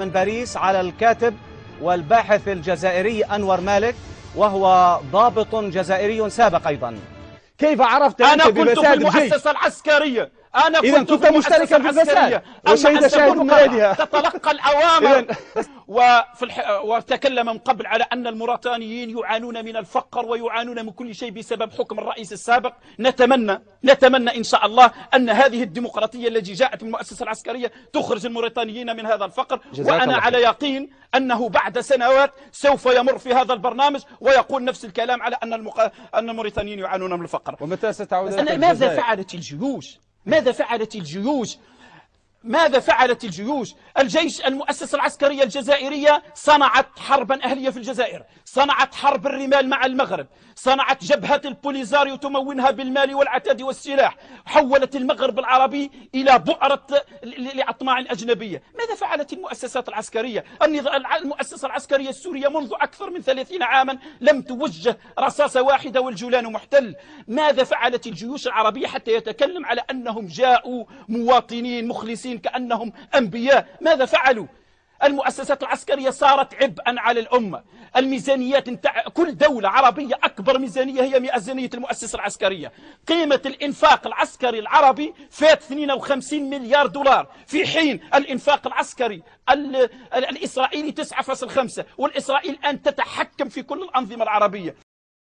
من باريس على الكاتب والباحث الجزائري أنور مالك، وهو ضابط جزائري سابق أيضا. كيف عرفت أنت بمساد الجيش؟ المؤسسة العسكرية. إذا كنت مشتركا في الفساد وشهد شاهد من ميادها تتلقى الأوامر. وتكلم من قبل على أن الموريتانيين يعانون من الفقر ويعانون من كل شيء بسبب حكم الرئيس السابق. نتمنى إن شاء الله أن هذه الديمقراطية التي جاءت من المؤسسة العسكرية تخرج الموريتانيين من هذا الفقر. وأنا على يقين أنه بعد سنوات سوف يمر في هذا البرنامج ويقول نفس الكلام على أن الموريتانيين يعانون من الفقر. ومتى ستعود؟ ماذا فعلت الجيوش؟ ماذا فعلت الجيوش؟ الجيش، المؤسسة العسكرية الجزائرية صنعت حربا أهلية في الجزائر، صنعت حرب الرمال مع المغرب، صنعت جبهة البوليزاريو تمونها بالمال والعتاد والسلاح، حولت المغرب العربي إلى بؤرة لأطماع أجنبية. ماذا فعلت المؤسسات العسكرية؟ المؤسسة العسكرية السورية منذ أكثر من 30 عاما لم توجه رصاصة واحدة والجولان محتل. ماذا فعلت الجيوش العربية حتى يتكلم على أنهم جاءوا مواطنين مخلصين كأنهم أنبياء؟ ماذا فعلوا؟ المؤسسات العسكرية صارت عبئا على الأمة. الميزانيات كل دولة عربية أكبر ميزانية هي ميزانية المؤسسة العسكرية. قيمة الإنفاق العسكري العربي فات 52 مليار دولار، في حين الإنفاق العسكري الإسرائيلي 9.5. والإسرائيل الآن تتحكم في كل الأنظمة العربية.